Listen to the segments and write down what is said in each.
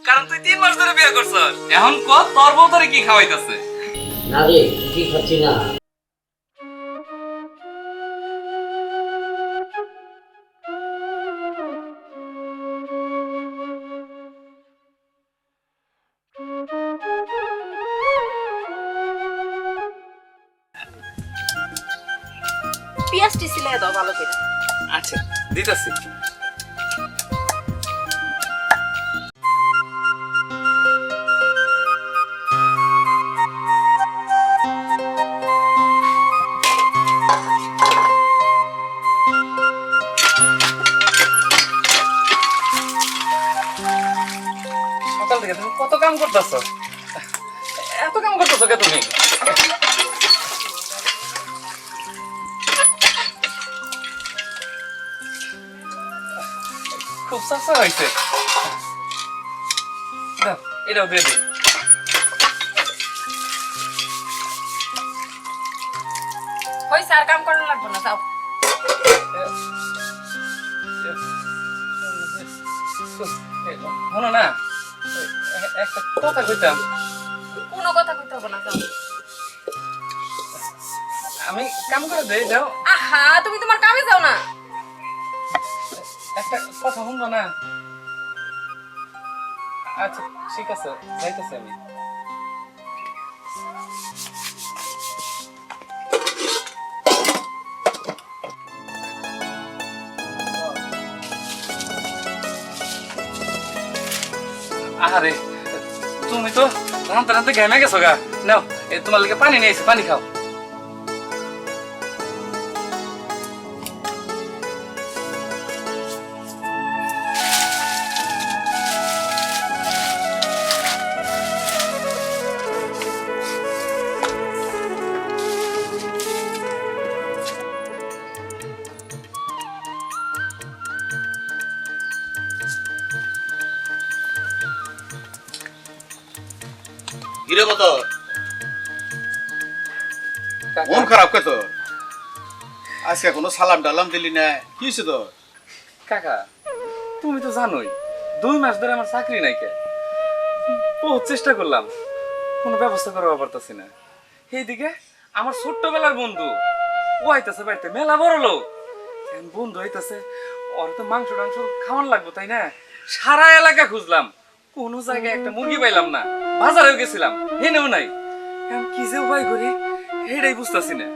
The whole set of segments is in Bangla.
কারণ তুই 3 মাস ধরে বিয়ে করছস। এখন ক তোর বউ তোরে কি খাওয়াইতাছে? না রে কি খাচ্ছি না। পেঁয়াজটি সিলাই দাও ভালো করে। আচ্ছা দিতাছি। সকাল থেকে তুমি কত কাম করতেছো? এত কাম করতেছো কে তুমি? খুব সাসা হয়েছে। দাও এটাও দিয়ে দিই। হইছে আর কাম করানো লাগবে না, যাও। শোনো না, একটা কথা কইতাম। কোনো কথা কইতে হবে না, যাও। আমি কাম করে দেই, দাও। আহা, তুমি তোমার কামে যাও না। একটা কথা শুনবো না? আচ্ছা ঠিক আছে, যাইতেছি আমি। আরে তুমি তো রান্তে রান্তে ঘেমে গেছো গা। নাও তোমার লিগে পানি নিয়ে এসে, পানি খাও। গিরে কত মন খারাপ কে তোর? আজকে কোনো সালাম ডালাম দিলি না, কি হয়েছে তোর? কাকা তুমি তো জানোই 2 মাস ধরে আমার চাকরি নাই। কে বহুত চেষ্টা করলাম, কোনো ব্যবস্থা করতে পারতাছি না। এইদিকে আমার ছোট্টবেলার বন্ধু ও আইতাছে বাড়িতে, মেলা বড় লোক। এখন বন্ধু হইতাছে, ওর তো মাংস টাংস খাওয়ান লাগবো, তাই না? সারা এলাকা খুঁজলাম, কোনো জায়গায় একটা মুরগি পাইলাম না। বাজারেও গেছিলাম, হেনেও নাই। এখন কি যে উপায় করি এটাই বুঝতেছি না।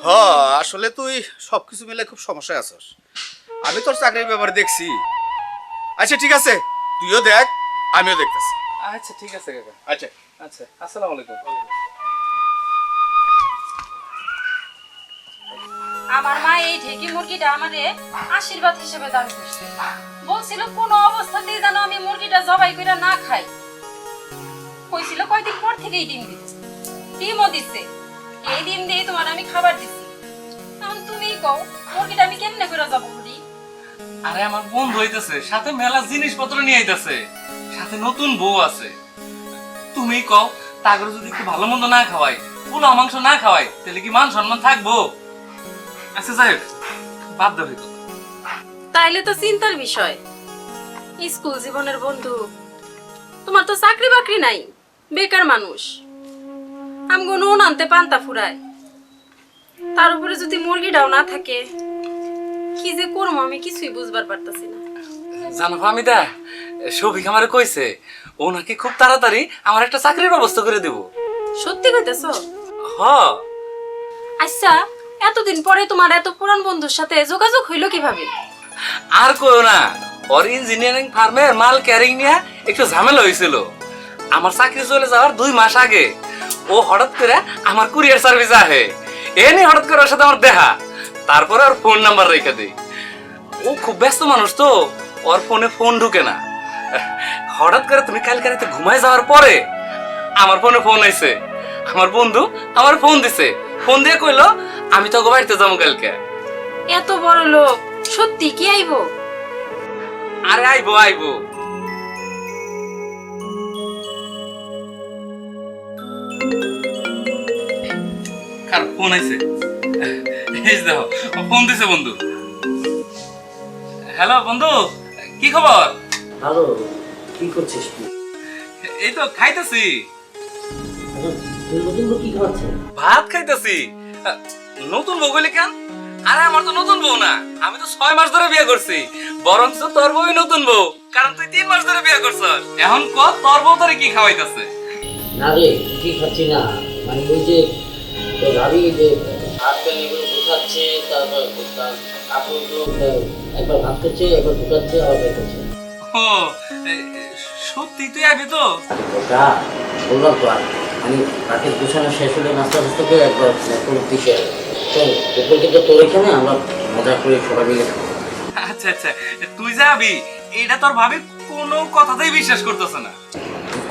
হ, আসলে তুই সবকিছু মিলে খুব সমস্যায় আছিস। আমি তোর চাকরির ব্যাপারে দেখছি। আচ্ছা ঠিক আছে, তুইও দেখ, আমিও দেখতেছি। আচ্ছা ঠিক আছে কাকা। আচ্ছা আচ্ছা, আসসালামু আলাইকুম। আমার মা এই ঢেকি মুরগিটা আমারে আশীর্বাদ হিসেবে দান করছে। বলছিল কোনো অবস্থাতেই যেন আমি মুরগিটা জবাই করে না খাই। কইছিল কয়দিন পর থেকেই ডিম দিচ্ছে, ডিমও দিচ্ছে। এই ডিম দিয়ে তোমার আমি খাবার দিচ্ছি। এখন তুমিই কও মুরগিটা আমি কেমনে করে জবাই করি? আরে আমার বন্ধু হইতেছে, সাথে মেলা জিনিসপত্র নিয়ে আইতাছে, সাথে নতুন বউ আছে। তুমি কও তাগরে যদি একটু ভালো মন্দ না খাওয়াই, পোলাও মাংস না খাওয়াই, তাহলে কি মান সম্মান থাকবো? আচ্ছা সাহেব, বাদ দাও এই কথা। তাইলে তো চিন্তার বিষয়। স্কুল জীবনের বন্ধু, তোমার তো চাকরি বাকরি নাই, বেকার মানুষ। আমগো নুন আনতে পান্তা ফুরায়, তার উপরে যদি মুরগিটাও না থাকে, কি যে করবো আমি কিছুই বুঝবার পারতাছি না। জানো ফামিদা, শফিক আমারে কইছে ও নাকি খুব তাড়াতাড়ি আমার একটা চাকরির ব্যবস্থা করে দেব। সত্যি কইতেছো? হ। আচ্ছা, এতদিন পরে তোমার এত পুরান বন্ধুর সাথে যোগাযোগ হইলো কিভাবে? আর কইও না, ওর ইঞ্জিনিয়ারিং ফার্মের মাল ক্যারিং নিয়ে একটু ঝামেলা হয়েছিল। আমার চাকরি চলে যাওয়ার 2 মাস আগে ও হঠাৎ করে আমার কুরিয়ার সার্ভিস আহে, এনে হঠাৎ করে ওর সাথে আমার দেখা। তারপরে ওর ফোন নাম্বার রেখে দেই। ও খুব ব্যস্ত মানুষ তো, ওর ফোনে ফোন ঢুকে না। হঠাৎ করে তুমি কালকে রাতে ঘুমায় যাওয়ার পরে আমার ফোনে ফোন আইছে। আমার বন্ধু আমার ফোন দিছে, ফোন দিয়ে কইলো আমি তো বাড়িতে যাবো কালকে। এত বড় লোক সত্যি কি আইবো? আরে আইবো আইবো। কার ফোন আইছে? এই দেখো ফোন দিছে বন্ধু। হ্যালো বন্ধু, কি খবর? ভালো। কি করছিস তুই? এই তো খাইতেছি, আচ্ছা, তুই নতুন বউ কি খাওয়াচ্ছে? ভাত খাইতেছি। নতুন বউ বলে কেন? আরে আমার তো নতুন বউ না, আমি তো 6 মাস ধরে বিয়ে করছি। বরঞ্চ তোর বউই নতুন বউ, কারণ তুই 3 মাস ধরে বিয়ে করছস। এখন ক তোর বউ তোরে কি খাওয়াইতেছে? না রে, কি খাচ্ছি না, মানে ওই যে তো ভাবি যে হাত প্যান এগুলো গুছাচ্ছে, তারপর তার কাপড়গুলো একবার ভাত করছে, একবার ঢুকাচ্ছে, আবার বের করছে। ও সত্যি তুই আবি তো? ওটা বললাম তো, আর মানে রাতের গুছানো শেষ হলে নাস্তা টাস্তা করে একবার কোনো দিকে দুপুর কিন্তু তোর এখানে আমরা মজা করে সবাই মিলে খাবো। আচ্ছা আচ্ছা, তুই যাবি এটা তোর ভাবি কোনো কথাতেই বিশ্বাস করতেছে না।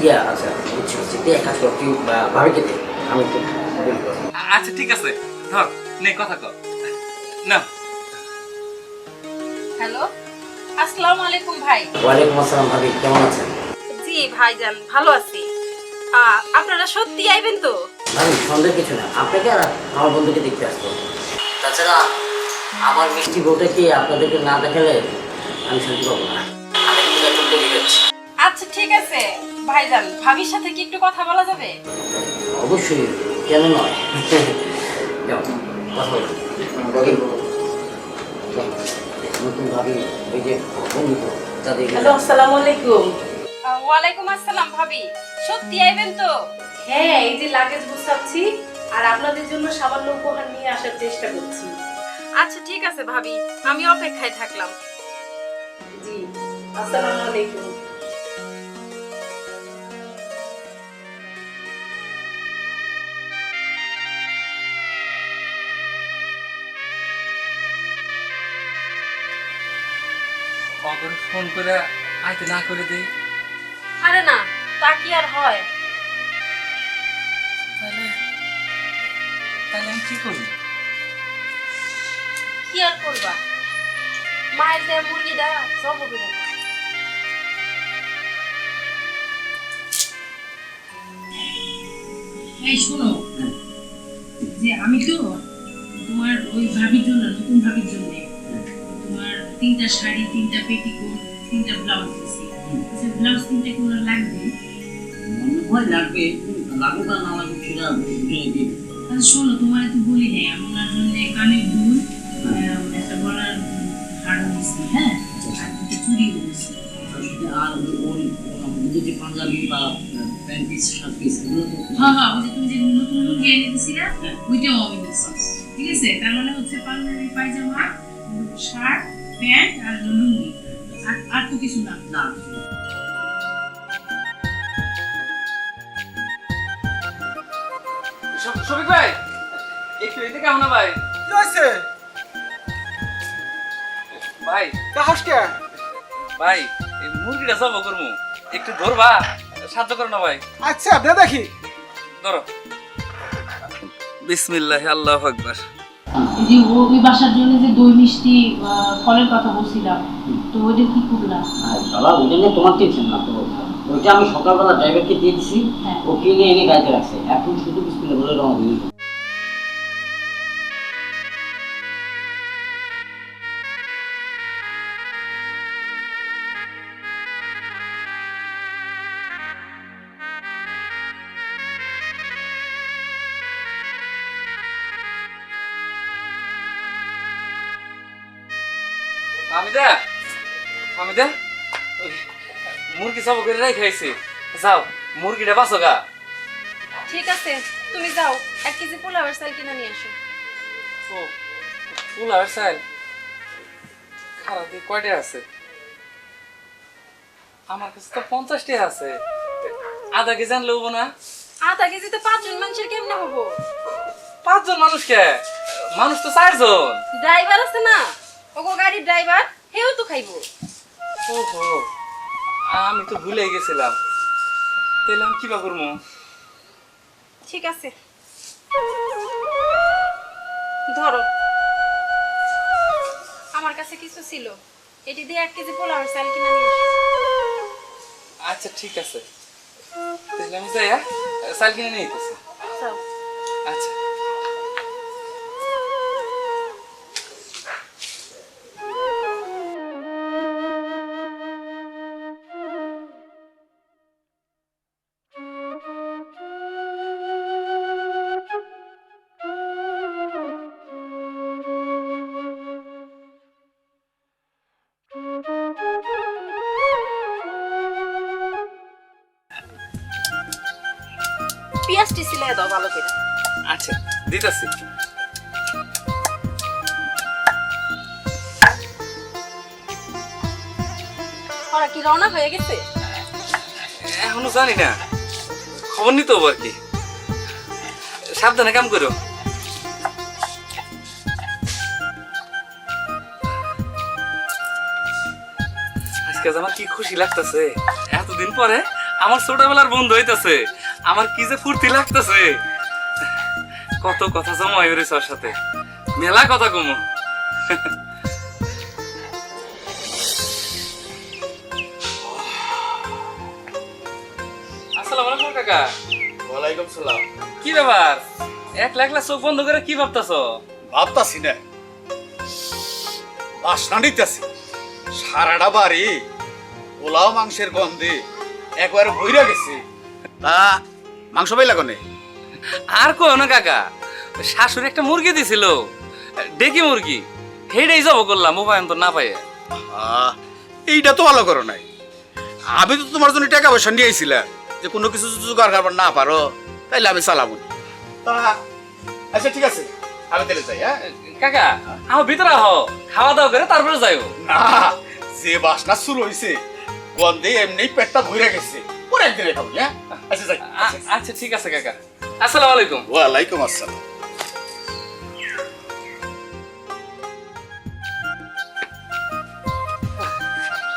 ইয়া আচ্ছা, বুঝছি বুঝছি, তুই এক কাজ কর, তুই ভাবিকে দে, আমি একটু বলি কথা। আচ্ছা ঠিক আছে, ধর নে কথা কর না। হ্যালো, আসসালামু আলাইকুম ভাই। ওয়ালাইকুম আসসালাম ভাবি, কেমন আছেন? জি ভাইজান, ভালো আছি। আপনারা সত্যি আইবেন তো? ভাবি সন্দেহ কিছু না, আপনাকে আর আমার বন্ধুকে দেখতে আসবো। তাছাড়া আমার মিষ্টি বউটাকে আপনাদেরকে না দেখালে আমি শান্তি পাবো না। আমি কিন্তু একটু তৈরি হচ্ছি। আচ্ছা ঠিক আছে ভাইজান, ভাবির সাথে কি একটু কথা বলা যাবে? অবশ্যই, কেন নয়। যাও, কথা বলি। নতুন ভাবি ওই যে বন্ধু তাদের হ্যালো, আসসালামু আলাইকুম। ওয়ালাইকুম আসসালাম ভাবি, সত্যি আইবেন তো? হ্যাঁ, এই যে লাগেজ গুছাচ্ছি আর আপনাদের জন্য সামান্য উপহার নিয়ে আসার চেষ্টা করছি। আচ্ছা ঠিক আছে ভাবি, আমি অপেক্ষায় থাকলাম। জি, আসসালামু আলাইকুম। অগর ফোন করে আইতে না করে দেই, আরে না, তা কি আর হয়? তাহলে তাহলে আমি কি করি? কি আর করবা, মায়ের দেয়া মুরগিটা জব করে দাও। এই শোনো, যে আমি তো তোমার ওই ভাবির জন্য, নতুন ভাবির জন্য তোমার 3টা শাড়ি, 3টা পেটিকোট, 3টা ব্লাউজ দিয়েছি। আচ্ছা, ব্লাউজ 3টা কোন লাগবে? মনে হয় লাগবে, লাগবে বা না লাগবে সেটা বুঝে দিই। আচ্ছা শোনো, তোমার তো বলি নাই, আমি ওনার জন্য কানের দুল, একটা গলার হার দিয়েছি, হ্যাঁ, আর 2টা চুড়ি দিয়েছি। আর ওই যে পাঞ্জাবি বা প্যান্ট পিস, শার্ট পিস এগুলো তো হ্যাঁ হ্যাঁ, ওই যে তুমি যে নতুন লুঙ্গি এনে দিছি না, ওইটাও আমি দিচ্ছি। ঠিক আছে, তার মানে হচ্ছে পাঞ্জাবি, পায়জামা, শার্ট, প্যান্ট আর লুঙ্গি, আর তো কিছু না। না। শফিক ভাই একটু এদিকে আও না ভাই। কি হয়েছে? ভাই কাহস কে? ভাই এই মুরগিটা জব করবো, একটু ধরবা, সাহায্য করো না ভাই। আচ্ছা, দে দেখি। ধরো। বিসমিল্লাহ, আল্লাহু আকবার। এই যে ওই বাসার জন্য যে দই মিষ্টি ফলের কথা বলছিলাম, তো ওইটা কি করলাম? বাবা, ওইটা নিয়ে তোমার টেনশন না তো, ওইটা আমি সকালবেলা ড্রাইভারকে দিয়ে দিছি, হ্যাঁ। ও কিনে এনে গাড়িতে রাখছে, এখন শুধু বিসমিল্লাহ বলে রওনা দিই। হামিদা, হামিদা, ওই মুরগি সব করে রাই খাইছি, যাও মুরগিটা বাঁচো গা। ঠিক আছে, তুমি যাও 1 কেজি পোলাওয়ের চাল কিনে নিয়ে আসো। ও পোলাও চাল খারাপ দিয়ে কয়টা আছে? আমার কাছে তো 50 টাকা আছে, আধা কেজি আনলে হবো না? আধা কেজিতে 5 জন মানুষের কেমনে হবো? 5 জন মানুষ কে? মানুষ তো 4 জন। ড্রাইভার আছে না, ওগো গাড়ির ড্রাইভার, হেও তো খাইবো। ওহো, আমি তো ভুলে গেছিলাম, তাহলে আমি কিবা করবো? ঠিক আছে, ধরো, আমার কাছে কিছু ছিল, এটি দিয়ে 1 কেজি পোলাওয়ের চাল কিনে নিয়ে আসো। আচ্ছা ঠিক আছে, তাহলে আমি যাই, হ্যাঁ, চাল কিনে নিয়ে যেতেছি। যাও। আচ্ছা। পেঁয়াজটি সিলাই দাও ভালো করে। আচ্ছা দিতেছি। ওরা কি রওনা হয়ে গেছে? এখনো জানি না, খবর নিতে হবো আর কি। সাবধানে কাম করো। আজকে আমার কি খুশি লাগতেছে, এতদিন পরে আমার ছোটবেলার বন্ধু হইতাছে, আমার কি যে ফুর্তি লাগতেছে। কত কথা জমা হয়ে রয়েছে ওর সাথে, মেলা কথা কমো। আসসালামু আলাইকুম কাকা। ওয়ালাইকুম সালাম। কি ব্যাপার, একলা একলা চোখ বন্ধ করে কি ভাবতাছ? ভাবতাছি না, বাসনা নিতেছি। সারাটা বাড়ি পোলাও মাংসের গন্ধে একবারে ভইরা গেছে। তা মাংস পাইলা কোনে? আর কো না কাকা, শাশুড়ি একটা মুরগি দিছিল, ডেকি মুরগি, হেডেই যাব করলাম উপায়ন তো না পাইয়ে। এইটা তো ভালো করো নাই। আমি তো তোমার জন্য টাকা পয়সা নিয়ে আইছিলাম, যে কোনো কিছু যদি জোগাড় করবার না পারো তাইলে আমি চালাবো। তা আচ্ছা ঠিক আছে, আমি তাহলে যাই। হ্যাঁ কাকা আমার ভিতরে আহ, খাওয়া দাওয়া করে তারপরে যাইও। না, যে বাসনা শুরু হয়েছে গন্ধে এমনি পেটটা ভরে গেছে, পরে একদিনে খাবো। হ্যাঁ আচ্ছা যাই। আচ্ছা ঠিক আছে কাকা, আসসালামু আলাইকুম। ওয়ালাইকুম আসসালাম।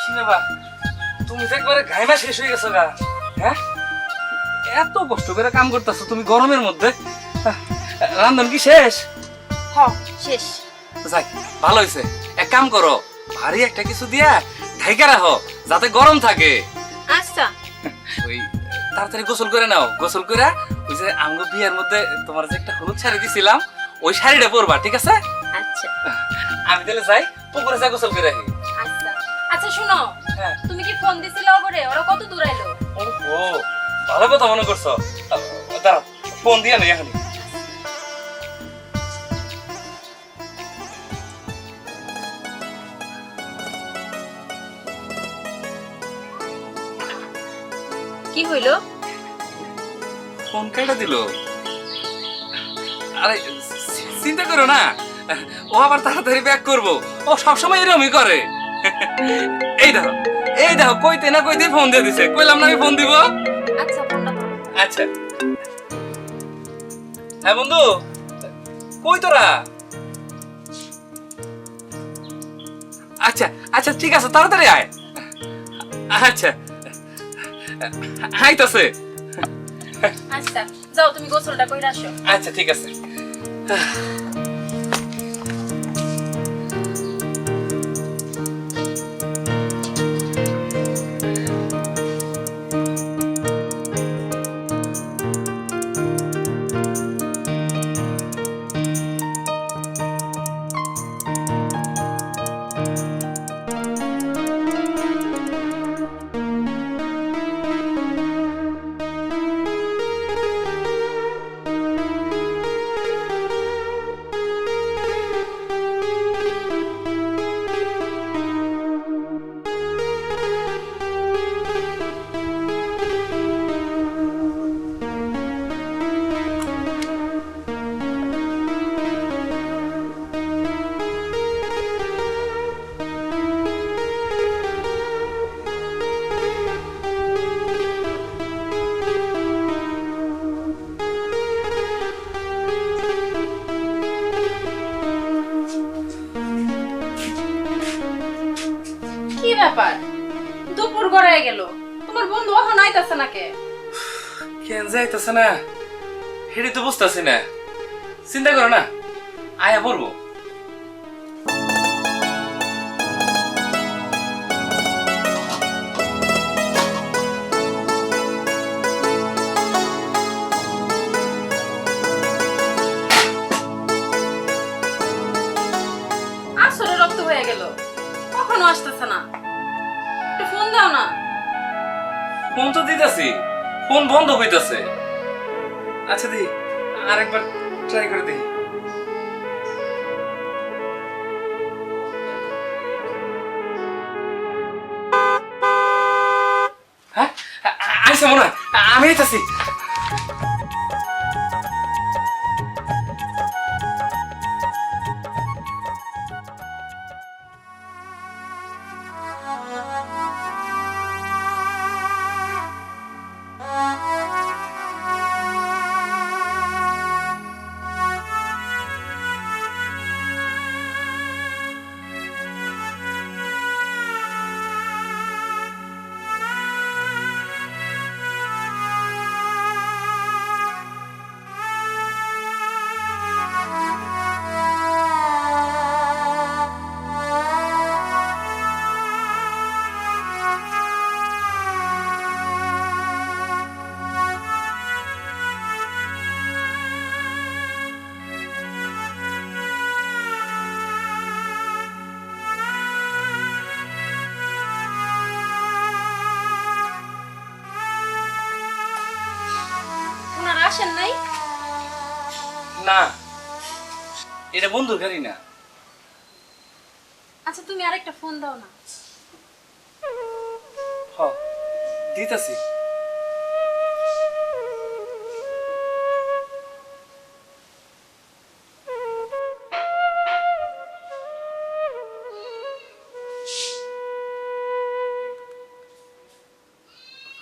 কি ব্যাপার, তুমি তো একবারে ঘাইমা শেষ হয়ে গেছো গা। হ্যাঁ এত কষ্ট করে কাম করতেছো তুমি গরমের মধ্যে, রান্ধন কি শেষ? হ শেষ। যাই ভালো হয়েছে, এক কাম করো, ভারী একটা কিছু দিয়া ঢাইকা রাখো যাতে গরম থাকে। আচ্ছা ওই তাড়াতাড়ি গোসল করে নাও, গোসল করে ওই যে আমগো বিয়ের মধ্যে তোমার যে একটা হলুদ শাড়ি দিছিলাম ওই শাড়িটা পরবা, ঠিক আছে? আচ্ছা আমি তাহলে যাই, পুকুরে যা গোসল করে রাখি। আচ্ছা আচ্ছা শুনো, হ্যাঁ। তুমি কি ফোন দিছিলে ওরে? ওরা কত দূর আইলো? ও ভালো কথা মনে করছো, দাঁড়াও ফোন দিয়ে নেই এখনই। কি হইলো? ফোন কেটে দিল। আরে চিন্তা করো না, ও আবার তাড়াতাড়ি ব্যাক করবো, ও সবসময় এরকমই করে। এই দেখো এই দেখো, কইতে না কইতে ফোন দিয়ে দিছে, কইলাম না আমি ফোন দিব। আচ্ছা ফোনটা ধরো। আচ্ছা হ্যাঁ বন্ধু, কই তোরা? আচ্ছা আচ্ছা ঠিক আছে, তাড়াতাড়ি আয়। আচ্ছা আইতাছে। আচ্ছা যাও তুমি গোসলটা কইরা আসো। আচ্ছা ঠিক আছে। কি ব্যাপার, দুপুর গড়ায় গেল, তোমার বন্ধু এখন আইতাছে না কে? কেন যাইতেছে না হেডি তো বুঝতেছি না, চিন্তা করো না, আয়া পড়বো। আসরে রক্ত হয়ে গেল, কখনো আসতেছে না, একটু ফোন দাও না। ফোন তো দিতেছি, ফোন বন্ধ হইতেছে। আচ্ছা দি আরেকবার ট্রাই করে দেখি। হ্যাঁ আইসা মনে হয়, আমি আইতাছি। আসেন নাই? না, এটা বন্ধুর গাড়ি না। আচ্ছা তুমি আরেকটা ফোন দাও না। হ, দিতাছি।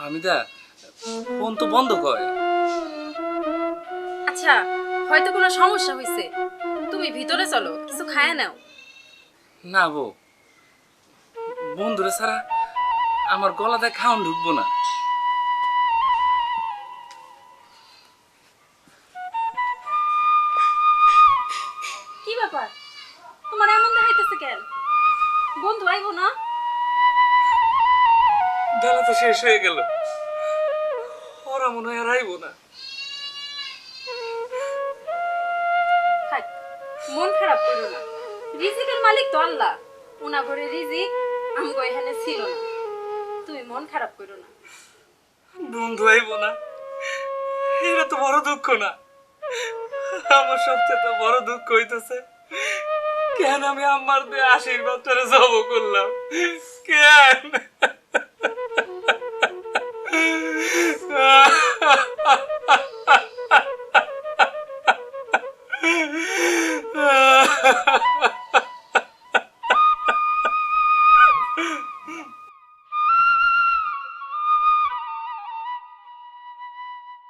হামিদা, ফোন তো বন্ধ কর। আচ্ছা হয়তো কোনো সমস্যা হয়েছে, তুমি ভিতরে চলো, কিছু খায় নাও। না বউ, বন্ধুরা ছাড়া আমার গলাতে খাওন ঢুকবো না। কি ব্যাপার, তোমার এমন দেখাইতেছে কেন? বন্ধু আইবো না? বেলা তো শেষ হয়ে গেল, ওরা মনে হয় আর আইবো না। থাক, মন খারাপ করো না, রিজিকের মালিক তো আল্লাহ, উনা ঘরে রিজিক আমগো এখানে ছিল না, তুমি মন খারাপ করো না। বন্ধু আইবো না, এটা তো বড় দুঃখ না? আমার সবচেয়ে তো বড় দুঃখ হইতেছে কেন আমি আমার দিয়ে আশীর্বাদ করে জব করলাম, কেন?